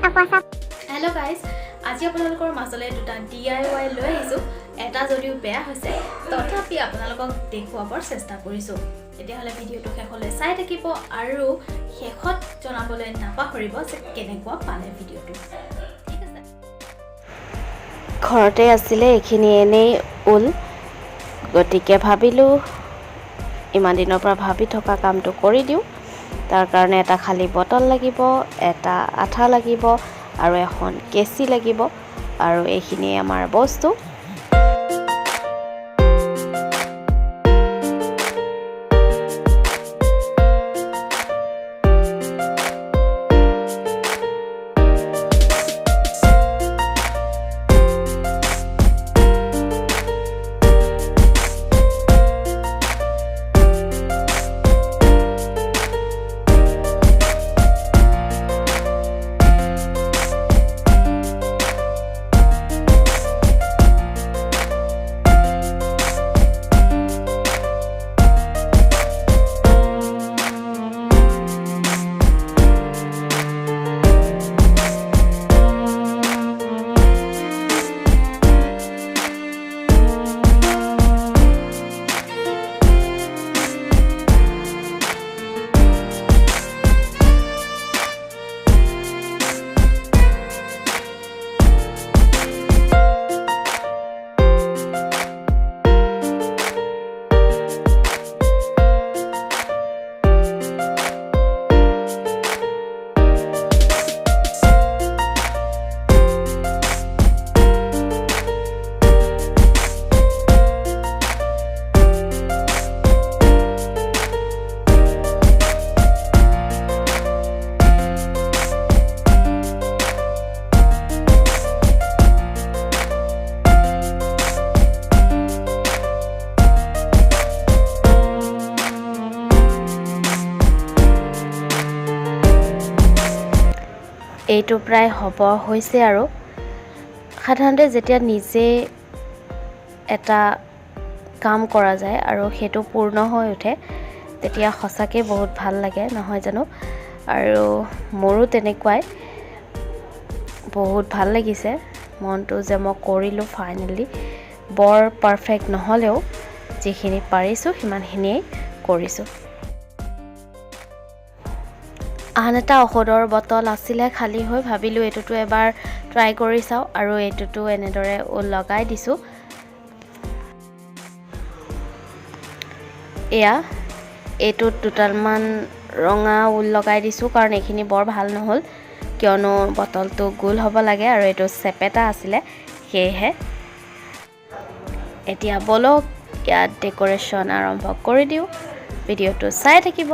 Hello guys, আজি আপোনালোকৰ মাজলৈ দুটা DIY লৈ আহিছো। এটা যদিও বেয়া হৈছে তথাপি আপোনালোকক দেখুৱাবৰ চেষ্টা কৰিছো। এতিয়া হলে ভিডিওটো শেষলৈ চাই থাকিব আৰু শেষত জনাবলৈ নাপাহৰিব যে কেনেকুৱা পালে ভিডিওটো। ঠিক আছে। ঘৰতে আছিলে এখিনি এনেই উল গতিকে ভাবিলো ইমান দিনৰ পৰা ভাবি থকা কামটো কৰি দিও। তাৰ কাৰণে এটা খালি বটল লাগিব, এটা আঠা লাগিব আৰু এখন কেচি লাগিব আৰু এইখিনি আমাৰ বস্তু। এইটো প্ৰায় হ'ব হৈছে আৰু সাধাৰণতে যেতিয়া নিজে এটা কাম কৰা যায় আৰু সেইটো পূৰ্ণ হৈ উঠে তেতিয়া সঁচাকৈ বহুত ভাল লাগে নহয় জানো। আৰু মোৰো তেনেকুৱাই বহুত ভাল লাগিছে মনটো যে মই কৰিলোঁ ফাইনেলি। বৰ পাৰফেক্ট নহ'লেও যিখিনি পাৰিছোঁ সিমানখিনিয়েই কৰিছোঁ। আন এটা ঔষধৰ বটল আছিলে খালী হৈ ভাবিলোঁ এইটোতো এবাৰ ট্ৰাই কৰি চাওঁ আৰু এইটোতো এনেদৰে ঊল লগাই দিছোঁ। এয়া এইটোত দুটামান ৰঙা ঊল লগাই দিছোঁ কাৰণ এইখিনি বৰ ভাল নহ'ল কিয়নো বটলটো গোল হ'ব লাগে আৰু এইটো চেপেটা আছিলে সেয়েহে। এতিয়া বলক ইয়াত ডেক'ৰেশ্যন আৰম্ভ কৰি দিওঁ, ভিডিঅ'টো চাই থাকিব।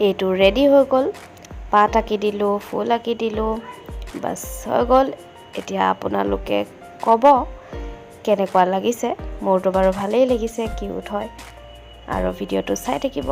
এইটো ৰেডি হৈ গ'ল পাত আঁকি দিলোঁ ফুল আঁকি দিলোঁ বাছ হৈ গ'ল এতিয়া আপোনালোকে ক'ব কেনেকুৱা লাগিছে মোৰতো বাৰু ভালেই লাগিছে কিউট হয় আৰু ভিডিঅ'টো চাই থাকিব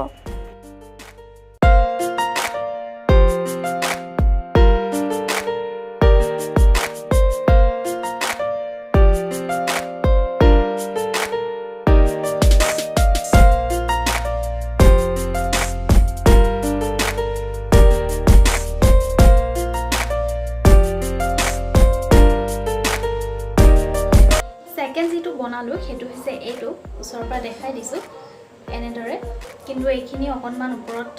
সেকেন্ড যেটো বনালো সেইটো হৈছে এইটো ওচৰৰ পৰা দেখাই দিছো এনেদৰে কিন্তু এইখিনি অকনমান ওপৰত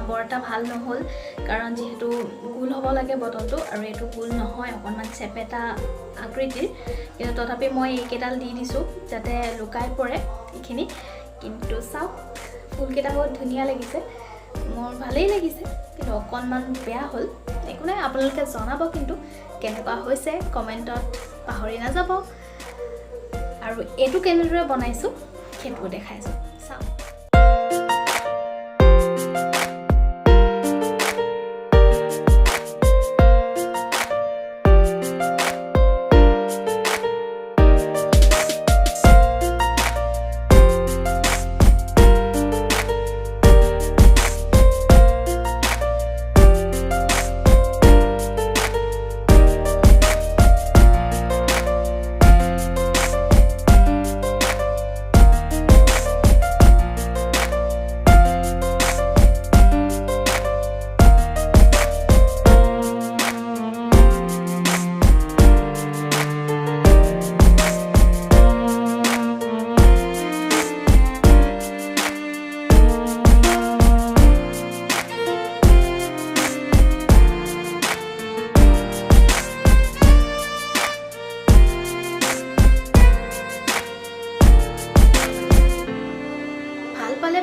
বৰটা ভাল নহল কাৰণ যেহেতু গোল হ'ব লাগে বটলটো আৰু এইটো গোল নহয় অকনমান চেপেটা আকৃতিৰ কিন্তু তথাপি মই এইকেইডাল দি দিছো যাতে লুকাই পৰে এইখিনি কিন্তু চাও ফুলকেইটা বহুত ধুনীয়া লাগিছে মোৰ ভালেই লাগিছে কিন্তু অকনমান বেয়া হ'ল একো নাই আপোনালোকে জনাব কিন্তু কেনেকুৱা হৈছে কমেন্টত পাহৰি নাযাব আৰু এটো কেনেদৰে বনাইছো সেইটো দেখাইছো চাও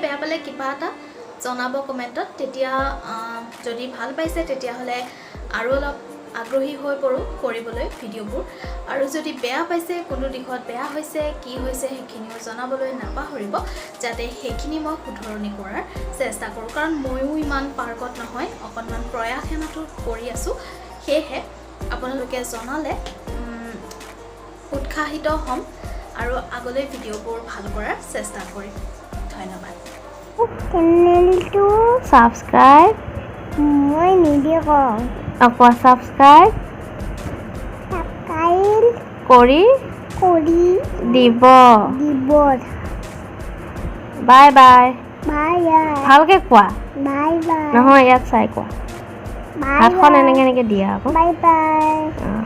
বেয়া পালে কিবা এটা জনাব কমেন্টত তেতিয়া যদি ভাল পাইছে তেতিয়া হলে আৰু অলপ আগ্ৰহী হৈ পৰো কৰিবলৈ ভিডিওবোৰ আৰু যদি বেয়া পাইছে কোনো দিশত বেয়া হৈছে কি হৈছে সেইখিনিও জনাবলৈ নাপাহৰিব যাতে সেইখিনি মই শুধৰণি কৰাৰ চেষ্টা কৰো কাৰণ ময়ো ইমান পাৰ্গত নহয় অকনমান প্ৰয়াসে মাত্ৰ কৰি আছো সেয়ে আপোনালোকে জনালে উৎসাহিত হ'ম আৰু আগলৈ ভিডিওবোৰ ভাল কৰাৰ চেষ্টা কৰিম ধন্যবাদ চেনেলটো সাবস্ক্ৰাইব মই নিদিয়ে কওঁ আকৌ সাবস্ক্ৰাইব সাবস্ক্ৰাইব কৰি কৰি দিব দিব বাই বাই বাই ভালকে কোৱা বাই বাই নহয় ইয়াত চাই কোৱা বাই হাতখন এনেকে দিয়া আকৌ বাই বাই